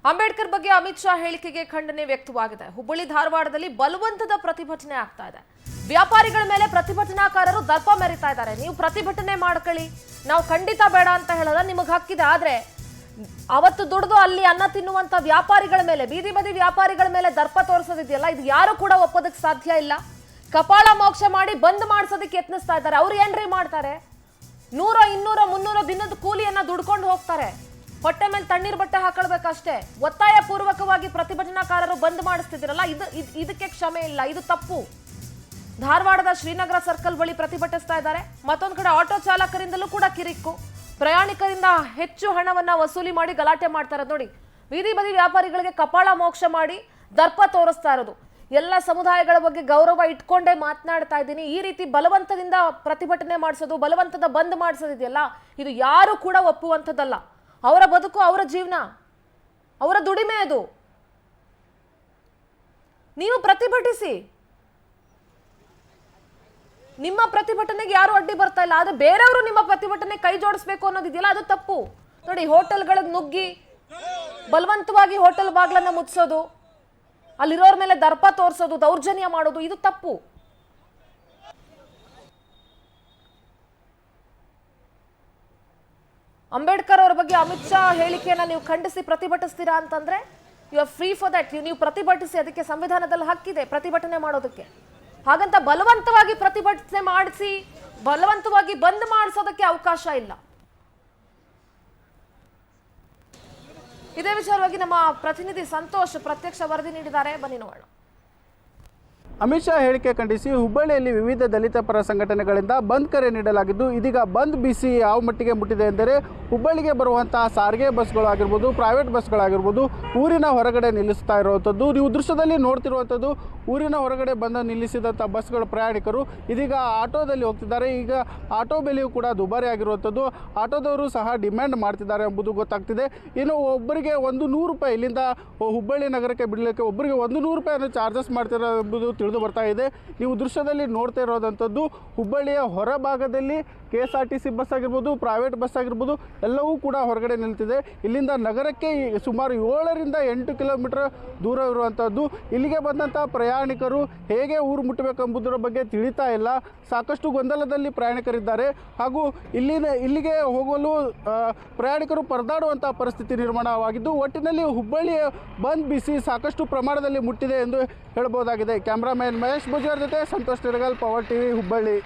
ಅಂಬೇಡ್ಕರ್ ಬಗ್ಗೆ ಅಮಿತ್ ಶಾ ಹೇಳಿಕೆಗೆ ಖಂಡನೆ ವ್ಯಕ್ತವಾಗಿದೆ. ಹುಬ್ಬಳ್ಳಿ ಧಾರವಾಡದಲ್ಲಿ ಬಲವಂತದ ಪ್ರತಿಭಟನೆ ಆಗ್ತಾ ಇದೆ. ವ್ಯಾಪಾರಿಗಳ ಮೇಲೆ ಪ್ರತಿಭಟನಾಕಾರರು ದರ್ಪ ಮೆರಿತಾ ಇದ್ದಾರೆ. ನೀವು ಪ್ರತಿಭಟನೆ ಮಾಡ್ಕೊಳ್ಳಿ, ನಾವು ಖಂಡಿತ ಬೇಡ ಅಂತ ಹೇಳಲ್ಲ, ನಿಮಗೆ ಹಕ್ಕಿದೆ. ಆದ್ರೆ ಅವತ್ತು ದುಡಿದು ಅಲ್ಲಿ ಅನ್ನ ತಿನ್ನುವಂತ ವ್ಯಾಪಾರಿಗಳ ಮೇಲೆ, ಬೀದಿ ಬದಿ ವ್ಯಾಪಾರಿಗಳ ಮೇಲೆ ದರ್ಪ ತೋರಿಸೋದಿದೆಯಲ್ಲ, ಇದು ಯಾರು ಕೂಡ ಒಪ್ಪೋದಕ್ಕೆ ಸಾಧ್ಯ ಇಲ್ಲ. ಕಪಾಳ ಮೋಕ್ಷ ಮಾಡಿ ಬಂದ್ ಮಾಡಿಸೋದಕ್ಕೆ ಯತ್ನಿಸ್ತಾ ಇದ್ದಾರೆ. ಅವ್ರು ಏನ್ರಿ ಮಾಡ್ತಾರೆ? 100, 200, 300 ದಿನದ ಕೂಲಿಯನ್ನ ದುಡ್ಕೊಂಡು ಹೋಗ್ತಾರೆ. ಹೊಟ್ಟೆ ಮೇಲೆ ತಣ್ಣೀರ್ ಬಟ್ಟೆ ಹಾಕೊಳ್ಬೇಕಷ್ಟೇ. ಒತ್ತಾಯ ಪೂರ್ವಕವಾಗಿ ಪ್ರತಿಭಟನಾಕಾರರು ಬಂದ್ ಮಾಡಿಸ್ತಿದ್ದೀರಲ್ಲ, ಇದಕ್ಕೆ ಕ್ಷಮೆ ಇಲ್ಲ, ಇದು ತಪ್ಪು. ಧಾರವಾಡದ ಶ್ರೀನಗರ ಸರ್ಕಲ್ ಬಳಿ ಪ್ರತಿಭಟಿಸ್ತಾ ಇದ್ದಾರೆ. ಮತ್ತೊಂದು ಕಡೆ ಆಟೋ ಚಾಲಕರಿಂದಲೂ ಕೂಡ ಕಿರಿಕು, ಪ್ರಯಾಣಿಕರಿಂದ ಹೆಚ್ಚು ಹಣವನ್ನ ವಸೂಲಿ ಮಾಡಿ ಗಲಾಟೆ ಮಾಡ್ತಾರೆ. ನೋಡಿ, ಬೀದಿ ಬದಿ ವ್ಯಾಪಾರಿಗಳಿಗೆ ಕಪಾಳ ಮೋಕ್ಷ ಮಾಡಿ ದರ್ಪ ತೋರಿಸ್ತಾ ಇರೋದು. ಎಲ್ಲ ಸಮುದಾಯಗಳ ಬಗ್ಗೆ ಗೌರವ ಇಟ್ಕೊಂಡೇ ಮಾತನಾಡ್ತಾ ಇದ್ದೀನಿ. ಈ ರೀತಿ ಬಲವಂತದಿಂದ ಪ್ರತಿಭಟನೆ ಮಾಡಿಸೋದು, ಬಲವಂತದ ಬಂದ್ ಮಾಡಿಸೋದಿದೆಯಲ್ಲ, ಇದು ಯಾರು ಕೂಡ ಒಪ್ಪುವಂಥದ್ದಲ್ಲ. ಅವರ ಬದುಕು, ಅವರ ಜೀವನ, ಅವರ ದುಡಿಮೆ ಅದು. ನೀವು ಪ್ರತಿಭಟಿಸಿ, ನಿಮ್ಮ ಪ್ರತಿಭಟನೆಗೆ ಯಾರು ಅಡ್ಡಿ ಬರ್ತಾ ಇಲ್ಲ. ಆದ್ರೆ ಬೇರೆಯವರು ನಿಮ್ಮ ಪ್ರತಿಭಟನೆ ಕೈ ಜೋಡಿಸ್ಬೇಕು ಅನ್ನೋದಿದೆಯಲ್ಲ, ಅದು ತಪ್ಪು. ನೋಡಿ, ಹೋಟೆಲ್ಗಳಿಗೆ ನುಗ್ಗಿ ಬಲವಂತವಾಗಿ ಹೋಟೆಲ್ ಬಾಗ್ಲನ್ನ ಮುಚ್ಚೋದು, ಅಲ್ಲಿರೋರ್ ಮೇಲೆ ದರ್ಪ ತೋರಿಸೋದು, ದೌರ್ಜನ್ಯ ಮಾಡೋದು, ಇದು ತಪ್ಪು. ಅಂಬೇಡ್ಕರ್ ಅವರ ಬಗ್ಗೆ ಅಮಿತ್ ಶಾ ಹೇಳಿಕೆಯನ್ನ ನೀವು ಖಂಡಿಸಿ ಪ್ರತಿಭಟಿಸ್ತೀರಾ ಅಂತಂದ್ರೆ you are free for that. ನೀವು ಪ್ರತಿಭಟಿಸಿ, ಅದಕ್ಕೆ ಸಂವಿಧಾನದಲ್ಲಿ ಹಕ್ಕಿದೆ ಪ್ರತಿಭಟನೆ ಮಾಡೋದಕ್ಕೆ. ಹಾಗಂತ ಬಲವಂತವಾಗಿ ಪ್ರತಿಭಟನೆ ಮಾಡಿಸಿ, ಬಲವಂತವಾಗಿ ಬಂದ್ ಮಾಡಿಸೋದಕ್ಕೆ ಅವಕಾಶ ಇಲ್ಲ. ಇದೇ ವಿಚಾರವಾಗಿ ನಮ್ಮ ಪ್ರತಿನಿಧಿ ಸಂತೋಷ್ ಪ್ರತ್ಯಕ್ಷ ವರದಿ ನೀಡಿದ್ದಾರೆ, ಬನ್ನಿ ನೋಡೋಣ. ಅಮಿತ್ ಶಾ ಹೇಳಿಕೆ ಖಂಡಿಸಿ ಹುಬ್ಬಳ್ಳಿಯಲ್ಲಿ ವಿವಿಧ ದಲಿತ ಪರ ಸಂಘಟನೆಗಳಿಂದ ಬಂದ್ ಕರೆ ನೀಡಲಾಗಿದ್ದು, ಇದೀಗ ಬಂದ್ ಬಿಸಿ ಯಾವ ಮಟ್ಟಿಗೆ ಮುಟ್ಟಿದೆ ಎಂದರೆ ಹುಬ್ಬಳ್ಳಿಗೆ ಬರುವಂತಹ ಸಾರಿಗೆ ಬಸ್ಗಳಾಗಿರ್ಬೋದು, ಪ್ರೈವೇಟ್ ಬಸ್ಗಳಾಗಿರ್ಬೋದು, ಊರಿನ ಹೊರಗಡೆ ನಿಲ್ಲಿಸ್ತಾ ಇರುವಂಥದ್ದು. ನೀವು ದೃಶ್ಯದಲ್ಲಿ ನೋಡ್ತಿರುವಂಥದ್ದು ಊರಿನ ಹೊರಗಡೆ ಬಂದು ನಿಲ್ಲಿಸಿದಂಥ ಬಸ್ಗಳ ಪ್ರಯಾಣಿಕರು ಇದೀಗ ಆಟೋದಲ್ಲಿ ಹೋಗ್ತಿದ್ದಾರೆ. ಈಗ ಆಟೋ ಬೆಲೆಯೂ ಕೂಡ ದುಬಾರಿ ಆಗಿರುವಂಥದ್ದು. ಆಟೋದವರು ಸಹ ಡಿಮ್ಯಾಂಡ್ ಮಾಡ್ತಿದ್ದಾರೆ ಎಂಬುದು ಗೊತ್ತಾಗ್ತಿದೆ. ಇನ್ನು ಒಬ್ಬರಿಗೆ 100 ರೂಪಾಯಿ ಇಲ್ಲಿಂದ ಹುಬ್ಬಳ್ಳಿ ನಗರಕ್ಕೆ ಬಿಡಲಿಕ್ಕೆ ಒಬ್ಬರಿಗೆ 100 ರೂಪಾಯಿಯನ್ನು ಚಾರ್ಜಸ್ ಮಾಡ್ತಿರೋ ಎಂಬುದು ತಿಳಿದು ಬರ್ತಾ ಇದೆ. ನೀವು ದೃಶ್ಯದಲ್ಲಿ ನೋಡ್ತಾ ಇರೋದಂಥದ್ದು ಹುಬ್ಬಳ್ಳಿಯ ಹೊರಭಾಗದಲ್ಲಿ KSRTC ಬಸ್ ಆಗಿರ್ಬೋದು, ಪ್ರೈವೇಟ್ ಬಸ್ ಆಗಿರ್ಬೋದು, ಎಲ್ಲವೂ ಕೂಡ ಹೊರಗಡೆ ನಿಲ್ತಿದೆ. ಇಲ್ಲಿಂದ ನಗರಕ್ಕೆ ಸುಮಾರು 7 ರಿಂದ 8 ಕಿಲೋಮೀಟರ್ ದೂರ ಇರುವಂಥದ್ದು. ಇಲ್ಲಿಗೆ ಬಂದಂಥ ಪ್ರಯಾಣಿಕರು ಹೇಗೆ ಊರು ಮುಟ್ಟಬೇಕೆಂಬುದರ ಬಗ್ಗೆ ತಿಳಿತಾ ಇಲ್ಲ. ಸಾಕಷ್ಟು ಗೊಂದಲದಲ್ಲಿ ಪ್ರಯಾಣಿಕರಿದ್ದಾರೆ. ಹಾಗೂ ಇಲ್ಲಿಗೆ ಹೋಗಲು ಪ್ರಯಾಣಿಕರು ಪರದಾಡುವಂಥ ಪರಿಸ್ಥಿತಿ ನಿರ್ಮಾಣವಾಗಿದ್ದು, ಒಟ್ಟಿನಲ್ಲಿ ಹುಬ್ಬಳ್ಳಿಯ ಬಂದ್ ಬಿಸಿ ಸಾಕಷ್ಟು ಪ್ರಮಾಣದಲ್ಲಿ ಮುಟ್ಟಿದೆ ಎಂದು ಹೇಳಬಹುದಾಗಿದೆ. ಕ್ಯಾಮ್ರಾಮನ್ ಮಹೇಶ್ ಭುಜಾರ್ ಜೊತೆ ಸಂತೋಷ್ ತಿರಗಲ್, ಪವರ್ ಟಿವಿ, ಹುಬ್ಬಳ್ಳಿ.